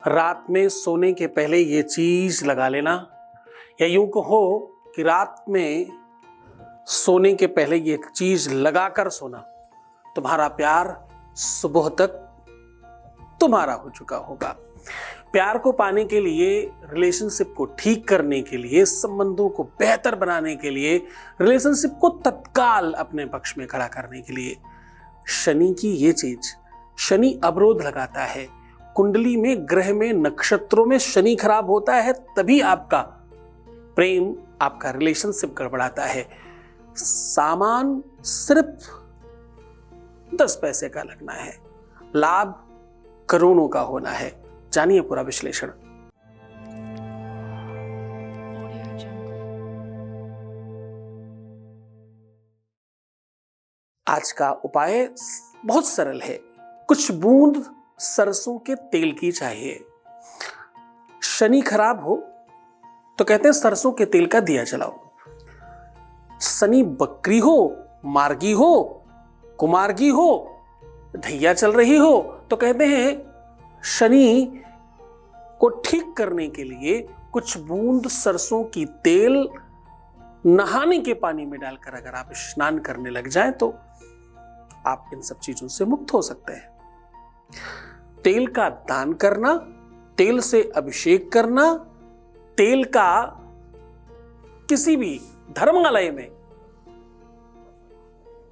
रात में सोने के पहले ये चीज लगा लेना, या यूं कहो कि रात में सोने के पहले ये चीज लगाकर सोना, तुम्हारा प्यार सुबह तक तुम्हारा हो चुका होगा। प्यार को पाने के लिए, रिलेशनशिप को ठीक करने के लिए, संबंधों को बेहतर बनाने के लिए, रिलेशनशिप को तत्काल अपने पक्ष में खड़ा करने के लिए शनि की ये चीज, शनि अवरोध लगाता है। कुंडली में, ग्रह में, नक्षत्रों में शनि खराब होता है तभी आपका प्रेम, आपका रिलेशनशिप गड़बड़ाता है। सामान सिर्फ 10 पैसे का लगना है, लाभ करोड़ों का होना है। जानिए पूरा विश्लेषण। आज का उपाय बहुत सरल है। कुछ बूंद सरसों के तेल की चाहिए। शनि खराब हो तो कहते हैं सरसों के तेल का दिया जलाओ। शनि बकरी हो, मार्गी हो, कुमार्गी हो, ढैया चल रही हो तो कहते हैं शनि को ठीक करने के लिए कुछ बूंद सरसों की तेल नहाने के पानी में डालकर अगर आप स्नान करने लग जाएं तो आप इन सब चीजों से मुक्त हो सकते हैं। तेल का दान करना, तेल से अभिषेक करना, तेल का किसी भी धर्मालय में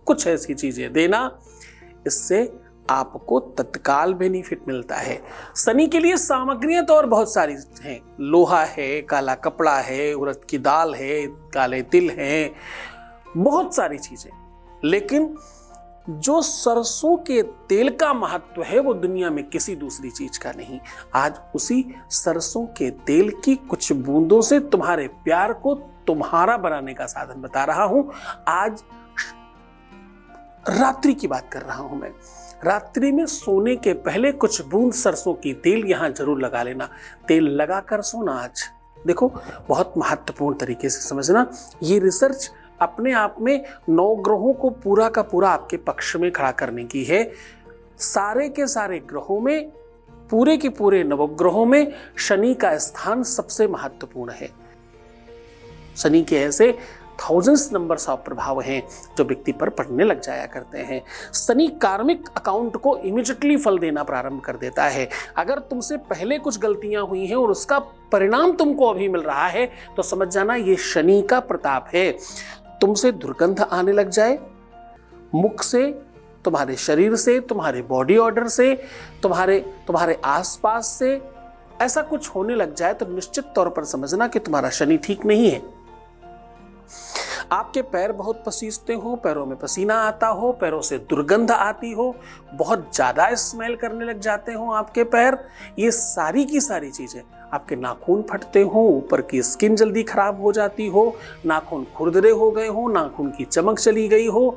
कुछ ऐसी चीजें देना, इससे आपको तत्काल बेनिफिट मिलता है। शनि के लिए सामग्रियां तो और बहुत सारी हैं। लोहा है, काला कपड़ा है, उड़द की दाल है, काले तिल हैं, बहुत सारी चीजें। लेकिन जो सरसों के तेल का महत्व है वो दुनिया में किसी दूसरी चीज का नहीं। आज उसी सरसों के तेल की कुछ बूंदों से तुम्हारे प्यार को तुम्हारा बनाने का साधन बता रहा हूं। आज रात्रि की बात कर रहा हूं मैं। रात्रि में सोने के पहले कुछ बूंद सरसों की तेल यहां जरूर लगा लेना। तेल लगाकर सोना आज देखो, बहुत महत्वपूर्ण तरीके से समझना। ये रिसर्च अपने आप में 9 ग्रहों को पूरा का पूरा आपके पक्ष में खड़ा करने की है। सारे के सारे ग्रहों में, पूरे के पूरे नवग्रहों में शनि का स्थान सबसे महत्वपूर्ण है। शनि के ऐसे थाउजेंड्स नंबर्स ऑफ प्रभाव हैं जो व्यक्ति पर पड़ने लग जाया करते हैं। शनि कार्मिक अकाउंट को इमीडिएटली फल देना प्रारंभ कर देता है। अगर तुमसे पहले कुछ गलतियां हुई हैं और उसका परिणाम तुमको अभी मिल रहा है तो समझ जाना ये शनि का प्रताप है। तुमसे दुर्गंध आने लग जाए, मुख से, तुम्हारे शरीर से, तुम्हारे बॉडी ऑर्डर से, तुम्हारे आसपास से ऐसा कुछ होने लग जाए तो निश्चित तौर पर समझना कि तुम्हारा शनि ठीक नहीं है। आपके पैर बहुत पसीजते हो, पैरों में पसीना आता हो, पैरों से दुर्गंध आती हो, बहुत ज्यादा स्मेल करने लग जाते हो आपके पैर, ये सारी की सारी चीजें, आपके नाखून फटते हो, ऊपर की स्किन जल्दी खराब हो जाती हो, नाखून खुरदरे हो गए हो, नाखून की चमक चली गई हो,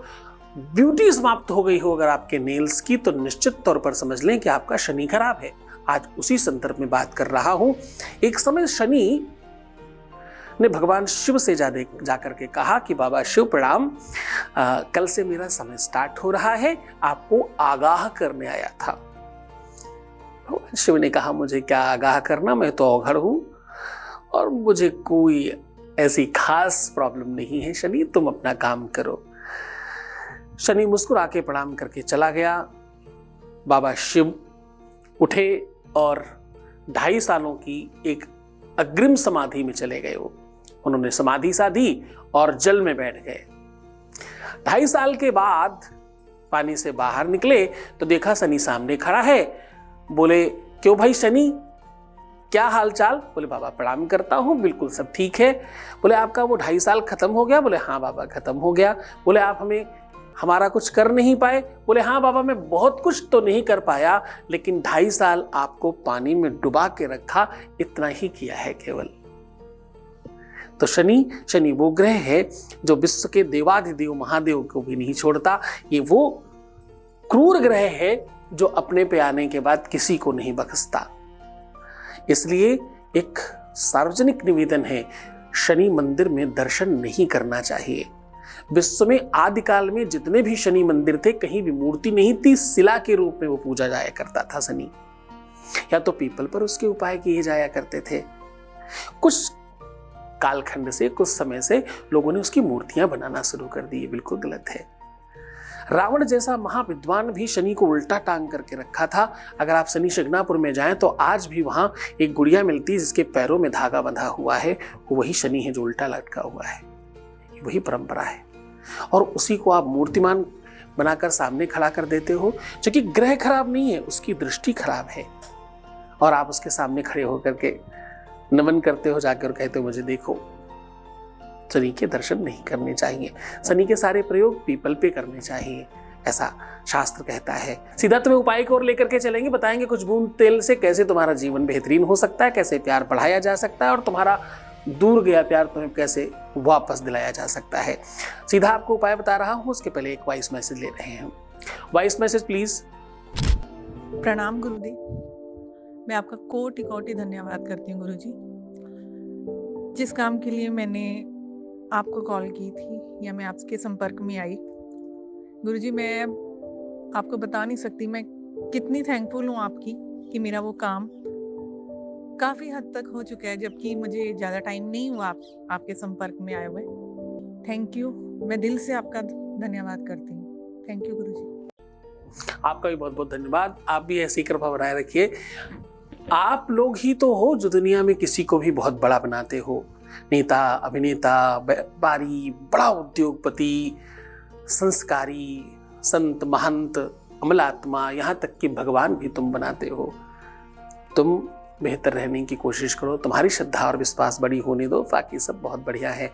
ब्यूटी समाप्त हो गई हो अगर आपके नेल्स की, तो निश्चित तौर पर समझ लें कि आपका शनि खराब है। आज उसी संदर्भ में बात कर रहा हूं। एक समय शनि ने भगवान शिव से जाकर के कहा कि बाबा शिव प्रणाम, कल से मेरा समय स्टार्ट हो रहा है, आपको आगाह करने आया था। भगवान शिव ने कहा मुझे क्या आगाह करना, मैं तो औघड़ हूं और मुझे कोई ऐसी खास प्रॉब्लम नहीं है, शनि तुम अपना काम करो। शनि मुस्कुरा के प्रणाम करके चला गया। बाबा शिव उठे और 2.5 सालों की एक अग्रिम समाधि में चले गए। उन्होंने समाधि साधी और जल में बैठ गए। 2.5 साल के बाद पानी से बाहर निकले तो देखा शनि सामने खड़ा है। बोले क्यों भाई शनि, क्या हाल चाल? बोले बाबा प्रणाम करता हूँ, बिल्कुल सब ठीक है। बोले आपका वो 2.5 साल खत्म हो गया? बोले हाँ बाबा खत्म हो गया। बोले आप हमारा कुछ कर नहीं पाए? बोले हाँ बाबा मैं बहुत कुछ तो नहीं कर पाया, लेकिन 2.5 साल आपको पानी में डुबा के रखा, इतना ही किया है केवल। तो शनि वो ग्रह है जो विश्व के देवाधिदेव महादेव को भी नहीं छोड़ता। ये वो क्रूर ग्रह है जो अपने पे आने के बाद किसी को नहीं बख्शता। इसलिए एक सार्वजनिक निवेदन है, शनि मंदिर में दर्शन नहीं करना चाहिए। विश्व में आदिकाल में जितने भी शनि मंदिर थे, कहीं भी मूर्ति नहीं थी, शिला के रूप में वो पूजा जाया करता था शनि। या तो पीपल पर उसके उपाय किए जाया करते थे। कुछ कालखंड से, कुछ समय से लोगों ने उसकी मूर्तियां बनाना शुरू कर दी। ये बिल्कुल गलत है। रावण जैसा महाविद्वान भी शनि को उल्टा टांग करके रखा था। अगर आप शनि शिंगणापुर में जाएं तो आज भी वहां एक गुड़िया मिलती है जिसके पैरों में धागा बंधा हुआ है, वो वही शनि है जो उल्टा लटका हुआ है। वही परंपरा है और उसी को आप मूर्तिमान बनाकर सामने खड़ा कर देते हो, जो कि ग्रह खराब नहीं है, उसकी दृष्टि खराब है, और आप उसके सामने खड़े होकर के नमन करते हो जाकर और कहते हो मुझे देखो। शनि के दर्शन नहीं करने चाहिए। शनि के सारे प्रयोग पीपल पे करने चाहिए, ऐसा शास्त्र कहता है। सीधा तुम्हें उपाय की ओर लेकर के चलेंगे, बताएंगे कुछ बूंद तेल से कैसे तुम्हारा जीवन बेहतरीन हो सकता है, कैसे प्यार बढ़ाया जा सकता है और तुम्हारा दूर गया प्यार तुम्हें कैसे वापस दिलाया जा सकता है। सीधा आपको उपाय बता रहा हूं, उसके पहले एक वॉइस मैसेज ले रहे हैं। Voice message please. प्रणाम गुरुजी, मैं आपका कोटि कोटि धन्यवाद करती हूँ गुरुजी। जिस काम के लिए मैंने आपको कॉल की थी या मैं आपके संपर्क में आई, गुरुजी मैं आपको बता नहीं सकती मैं कितनी थैंकफुल हूँ आपकी कि मेरा वो काम काफ़ी हद तक हो चुका है, जबकि मुझे ज़्यादा टाइम नहीं हुआ आपके संपर्क में आए हुए। थैंक यू, मैं दिल से आपका धन्यवाद करती हूँ। थैंक यू गुरुजी। आपका भी बहुत बहुत धन्यवाद। आप भी ऐसी कृपा बनाए रखिए। आप लोग ही तो हो जो दुनिया में किसी को भी बहुत बड़ा बनाते हो। नेता, अभिनेता, व्यापारी, बड़ा उद्योगपति, संस्कारी, संत, महंत, अमलात्मा, यहाँ तक कि भगवान भी तुम बनाते हो। तुम बेहतर रहने की कोशिश करो, तुम्हारी श्रद्धा और विश्वास बड़ी होने दो, बाकी सब बहुत बढ़िया है।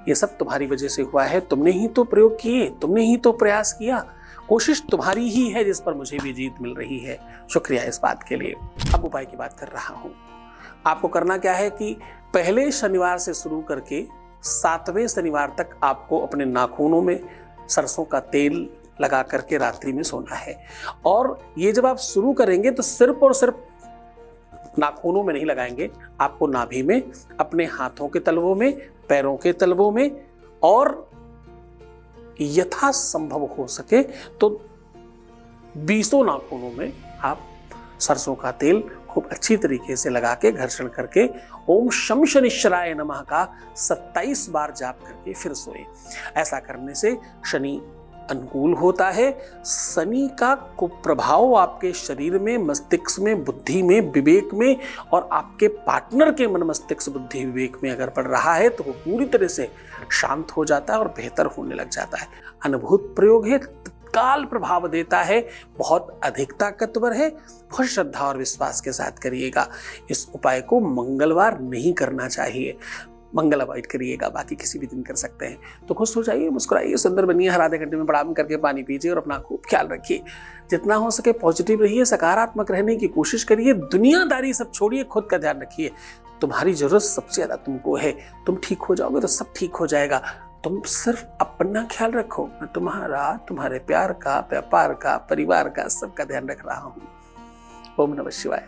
ये सब तुम्हारी वजह से हुआ है, तुमने ही तो प्रयोग किए, तुमने ही तो प्रयास किया, कोशिश तुम्हारी ही है जिस पर मुझे भी जीत मिल रही है। शुक्रिया इस बात के लिए। अब उपाय की बात कर रहा हूँ। आपको करना क्या है कि पहले शनिवार से शुरू करके 7वें शनिवार तक आपको अपने नाखूनों में सरसों का तेल लगा करके रात्रि में सोना है। और ये जब आप शुरू करेंगे तो सिर्फ और सिर्फ नाखूनों में नहीं लगाएंगे, आपको नाभि में, अपने हाथों के तलवों में, पैरों के तलवों में, और यथासंभव हो सके तो 20 नाखूनों में आप सरसों का तेल खूब अच्छी तरीके से लगा के घर्षण करके ओम शम शनिश्चराय नमः का 27 बार जाप करके फिर सोए। ऐसा करने से शनि अनुकूल होता है। शनि का कुप्रभाव आपके शरीर में, मस्तिष्क में, बुद्धि में, विवेक में और आपके पार्टनर के मन, मस्तिष्क, बुद्धि, विवेक में अगर पड़ रहा है तो वो पूरी तरह से शांत हो जाता है और बेहतर होने लग जाता है। अनुभूत प्रयोग है, तत्काल प्रभाव देता है, बहुत अधिक ताकतवर है। बहुत श्रद्धा और विश्वास के साथ करिएगा। इस उपाय को मंगलवार नहीं करना चाहिए, मंगल अवॉइड करिएगा, बाकी किसी भी दिन कर सकते हैं। तो खुश हो जाइए, मुस्कुराइए, सुंदर बनिए, हर आधे घंटे में प्रणाम करके पानी पीजिए और अपना खूब ख्याल रखिए। जितना हो सके पॉजिटिव रहिए, सकारात्मक रहने की कोशिश करिए, दुनियादारी सब छोड़िए, खुद का ध्यान रखिए। तुम्हारी जरूरत सबसे ज्यादा तुमको है। तुम ठीक हो जाओगे तो सब ठीक हो जाएगा। तुम सिर्फ अपना ख्याल रखो, मैं तुम्हारा, तुम्हारे प्यार का, व्यापार का, परिवार का, सबका ध्यान रख रहा हूँ। ओम नमः शिवाय।